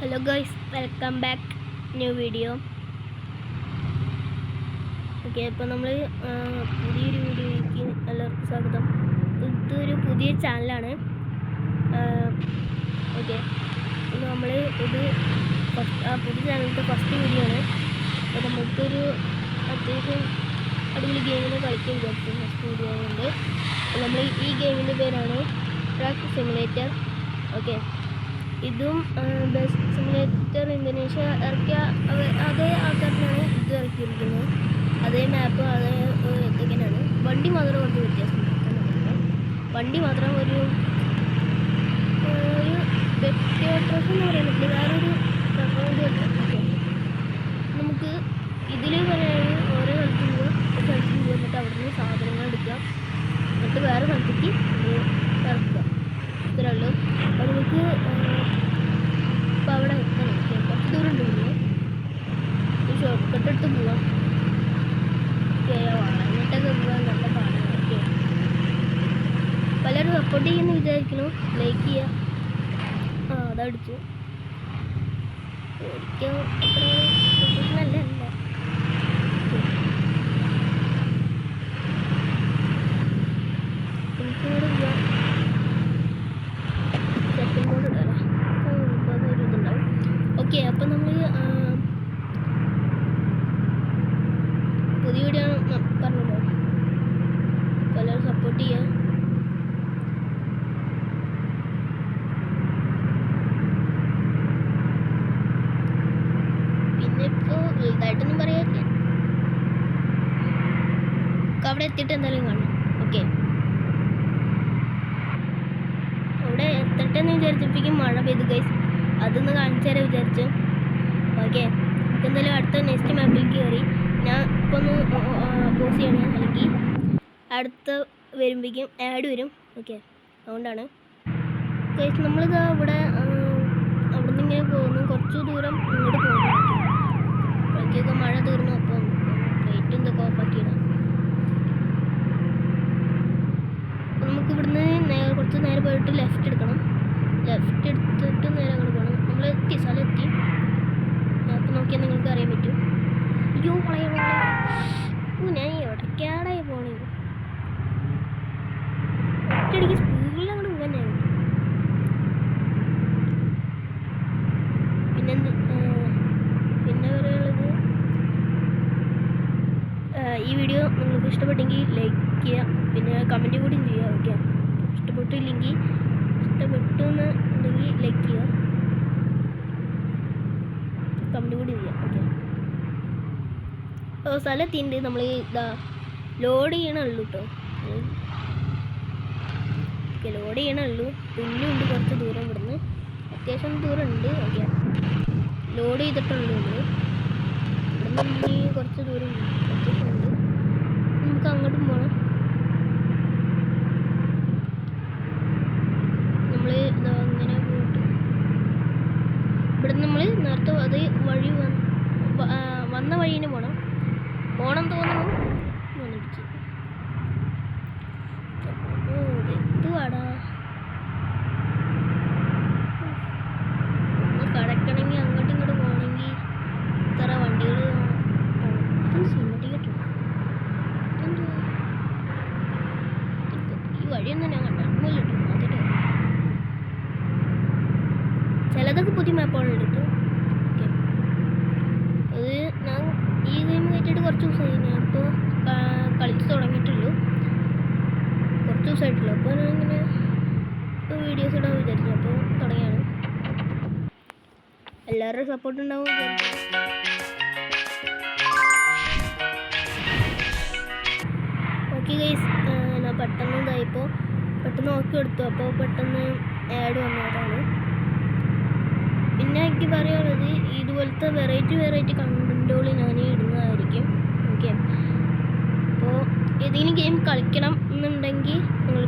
Hello guys, welcome back new video. Okay, അപ്പോൾ നമ്മൾ പുതിയൊരു വീഡിയോയ്ക്ക് എല്ലാവർക്കും സ്വാഗതം. ഇതൊരു പുതിയ ചാനലാണ്. ഓക്കെ, നമ്മൾ ഇത് പുതിയ ചാനലിൻ്റെ ഫസ്റ്റ് വീഡിയോ ആണ്. അപ്പോൾ നമുക്കൊരു അത്യാവശ്യം അടിപൊളി ഗെയിമിന് കളിക്കാൻ വിചാരിച്ചു. ഫസ്റ്റ് വീഡിയോ ആയതുകൊണ്ട് നമ്മൾ ഈ ഗെയിമിൻ്റെ പേരാണ് ട്രക്ക് സിമുലേറ്റർ. ഓക്കെ, ഇതും ബെസ്റ്റ് സിമുലേറ്റർ ഇന്തോനേഷ്യ ഇറക്കിയ അതേ ആൾക്കാരനാണ് ഇത് ഇറക്കിയിരിക്കുന്നത്. അതേ മാപ്പ് അതേ ഇതൊക്കെയാണ്. വണ്ടി മാത്രം കുറച്ച് വ്യത്യാസം. വണ്ടി മാത്രം ഒരു പെട്രോസ് എന്ന് പറയാൻ പറ്റില്ല, വേറൊരു വണ്ടി ഉണ്ട്. ഓക്കെ, നമുക്ക് ഇതിൽ പറയുകയാണെങ്കിൽ ഓരോ സ്ഥലത്തും പോവുക, ഒരു സ്ഥലത്തും പോയി എന്നിട്ട് അവിടെ നിന്ന് സാധനങ്ങൾ എടുക്കുക, എന്നിട്ട് വേറെ സ്ഥലത്തേക്ക് ഇറക്കുക. ഇത്രേ ഉള്ളൂ. അപ്പോൾ നമുക്ക് ഇപ്പോൾ അവിടെ എത്തണം. കുറച്ച് ദൂരം ഉണ്ട്. പിന്നെ ഷോർട്ട് കട്ട് എടുത്ത് പോവാം. എന്നിട്ടൊക്കെ പോകാൻ നല്ല പാടാണ്. ഓക്കെ, പലരും സപ്പോർട്ട് ചെയ്യുമെന്ന് വിചാരിക്കുന്നു. ലൈക്ക് ചെയ്യുക. അതടിച്ചു ഓടിക്കാൻ അത്ര പ്രൊഫഷണല്ല അല്ല. എനിക്കിവിടെ പോവാം. സെക്കൻഡ് മോഡ് ഇടാം. ഒരു ഇതുണ്ടാവും. ഓക്കെ, അപ്പം നമ്മൾ പുതിയ വീഡിയോ പറഞ്ഞല്ലോ. പലരും സപ്പോർട്ട് ചെയ്യുക. പിന്നെ ഇപ്പോൾ വലുതായിട്ടൊന്നും പറയാറില്ല. അവിടെ എത്തിയിട്ട് എന്തായാലും കാണാം. ഓക്കെ, അവിടെ എത്തട്ടെന്ന് വിചാരിച്ചപ്പോഴേക്കും മഴ പെയ്തു ഗൈസ്. അതൊന്ന് കാണിച്ചു തരാൻ വിചാരിച്ചു. ഓക്കെ, നമുക്ക് എന്തായാലും അടുത്ത നെക്സ്റ്റ് മാപ്പിലേക്ക് കയറി. ഞാൻ ഇപ്പോൾ ഒന്ന് പോസ് ചെയ്യണേ, അല്ലെങ്കിൽ അടുത്ത വരുമ്പോഴേക്കും ആഡ് വരും. ഓക്കെ, അതുകൊണ്ടാണ് ഗൈസ് നമ്മളിത് അവിടെ നിന്ന് ഇങ്ങനെ പോകുന്നു. കുറച്ച് ദൂരം ഇങ്ങോട്ട് പോകുന്നു. അപ്പോഴേക്കൊക്കെ മഴ തീർന്നു. അപ്പം ലൈറ്റ് എന്തൊക്കെ ഓഫാക്കിയിടാം. അപ്പോൾ നമുക്ക് ഇവിടുന്ന് കുറച്ച് നേരെ പോയിട്ട് ലെഫ്റ്റ് എടുക്കണം. ലെഫ്റ്റ് എടുത്തിട്ട് നേരെ അങ്ങോട്ട് പോകണം. നമ്മൾ എത്തി, സ്ഥലം എത്തി. അപ്പം നോക്കിയാൽ നിങ്ങൾക്ക് അറിയാൻ പറ്റും. അയ്യോ ഞാൻ എവിടേക്കാടായി പോണേ. ഒറ്റയടിക്ക് സ്പീഡിൽ അങ്ങോട്ട് പോകാൻ ഞാൻ. പിന്നെ പറയുള്ളത്, ഈ വീഡിയോ നിങ്ങൾക്ക് ഇഷ്ടപ്പെട്ടെങ്കിൽ ലൈക്ക് ചെയ്യുക, പിന്നെ കമൻറ്റ് കൂടിയും ചെയ്യുക. ഓക്കെ, ഇഷ്ടപ്പെട്ടില്ലെങ്കിൽ ഇഷ്ടപ്പെട്ടെന്നുണ്ടെങ്കിൽ ലൈക്ക് ചെയ്യുക, കമൻറ്റ് കൂടി ചെയ്യുക. ഓക്കെ, സ്ഥലം എത്തിയിട്ടുണ്ട്. നമ്മൾ ഇതാ ലോഡ് ചെയ്യണുള്ളൂ കേട്ടോ. Okay, load ചെയ്യണുള്ളൂ. പുല്ലുണ്ട് കുറച്ച് ദൂരം ഇവിടുന്ന്, അത്യാവശ്യം ദൂരം ഉണ്ട്. ഓക്കെ, ലോഡ് ചെയ്തിട്ടുള്ളൂ. ഇവിടുന്ന് ഇനി കുറച്ച് ദൂരം അത്യാവശ്യം ഉണ്ട്. നമുക്ക് അങ്ങോട്ടും പോകണം. നമ്മൾ ഇതാ അങ്ങനെ പോയിട്ട് ഇവിടുന്ന് നമ്മൾ നേരത്തെ അത് വഴി വന്ന വഴീനെ പോകണം തോന്നുന്നു. എത്തുവാടാ. ഒന്ന് കടക്കണമെങ്കിൽ അങ്ങോട്ടും ഇങ്ങോട്ട് പോകണമെങ്കിൽ ഇത്ര വണ്ടികൾ സിമറ്റിക്കട്ടോ. ഈ വഴിയൊന്നും ഞാൻ കണ്ടിട്ടില്ല. അതിന് ചിലതൊക്കെ പുതിയ മാപ്പുകളുണ്ട് കേട്ടോ. ഓക്കെ, അത് ഞാൻ ഈ ഗെയിം കയറ്റിയിട്ട് കുറച്ച് ദിവസമായി. ഞാൻ ഇപ്പോൾ കളിച്ച് തുടങ്ങിയിട്ടുള്ളൂ, കുറച്ച് ദിവസമായിട്ടുള്ളൂ. അപ്പോൾ ഞാൻ ഇങ്ങനെ വീഡിയോസ് ഇടാൻ വിചാരിച്ചു. അപ്പോൾ തുടങ്ങിയാണ്. എല്ലാവരുടെയും സപ്പോർട്ട് ഉണ്ടാവും. ഓക്കെ ഗൈസ്, ഞാൻ പെട്ടെന്ന് ഇതായിപ്പോൾ പെട്ടെന്ന് നോക്കി എടുത്തു. അപ്പോൾ പെട്ടെന്ന് ആഡ് വന്നതാണ്. പിന്നെ എനിക്ക് പറയാനുള്ളത്, ഇതുപോലത്തെ വെറൈറ്റി കണ്ടൻറ്റുകൾ ഞാൻ ഇടുന്നതായിരിക്കും. ഓക്കെ, അപ്പോൾ ഏതെങ്കിലും ഗെയിം കളിക്കണം എന്നുണ്ടെങ്കിൽ നിങ്ങൾ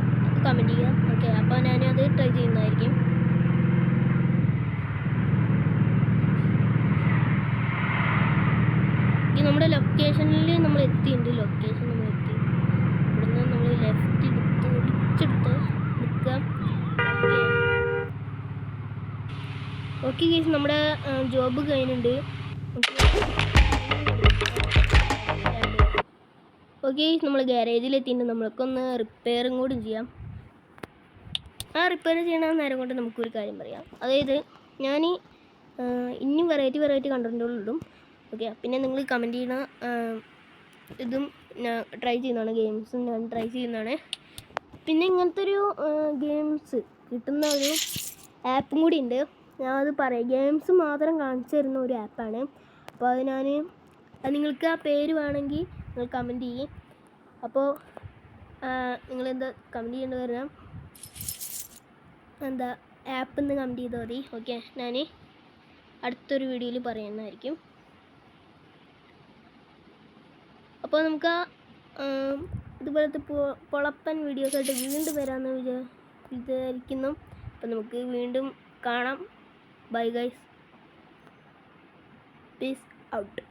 കമൻറ്റ് ചെയ്യുക. ഓക്കെ, അപ്പോൾ ഞാനത് ട്രൈ ചെയ്യുന്നതായിരിക്കും. നമ്മുടെ ലൊക്കേഷനിൽ നമ്മൾ എത്തിയിട്ടുണ്ട്. ലൊക്കേഷൻ നമ്മൾ എത്തി. ഇവിടുന്ന് നമ്മൾ ലെഫ്റ്റ് എടുത്ത് നിൽക്കുക. ഓക്കെ, ഓക്കെ ഗൈസ്, നമ്മുടെ ജോബ് കഴിഞ്ഞിട്ടുണ്ട്. ഓക്കെ, നമ്മൾ ഗ്യാരേജിലെത്തിയിട്ട് നമ്മൾക്കൊന്ന് റിപ്പയറും കൂടി ചെയ്യാം. ആ റിപ്പയർ ചെയ്യണ നേരം കൊണ്ട് നമുക്കൊരു കാര്യം പറയാം. അതായത് ഞാൻ ഇനിയും വെറൈറ്റി കണ്ടൻറ്റുകളിടും. ഓക്കെ, പിന്നെ നിങ്ങൾ കമൻറ്റ് ചെയ്യണ ഇതും ഞാൻ ട്രൈ ചെയ്യുന്നതാണ്, ഗെയിംസും ഞാൻ ട്രൈ ചെയ്യുന്നതാണ്. പിന്നെ ഇങ്ങനത്തെ ഒരു ഗെയിംസ് കിട്ടുന്ന ഒരു ആപ്പും കൂടി ഉണ്ട്. ഞാൻ അത് പറയാം. ഗെയിംസ് മാത്രം കാണിച്ചു തരുന്ന ഒരു ആപ്പാണ്. അപ്പോൾ അത് നിങ്ങൾക്ക് ആ പേര് വേണമെങ്കിൽ നിങ്ങൾ കമൻറ്റ് ചെയ്യും. അപ്പോൾ നിങ്ങളെന്താ കമൻറ്റ് ചെയ്യേണ്ടി വരാം, എന്താ ആപ്പ് എന്ന് കമൻറ്റ് ചെയ്താൽ മതി. ഓക്കെ, ഞാൻ അടുത്തൊരു വീഡിയോയിൽ പറയുന്നതായിരിക്കും. അപ്പോൾ നമുക്ക് ഇതുപോലത്തെ പൊളപ്പൻ വീഡിയോസായിട്ട് വീണ്ടും വരാമെന്ന് വിചാരിക്കുന്നു. അപ്പോൾ നമുക്ക് വീണ്ടും കാണാം. Bye guys, peace out.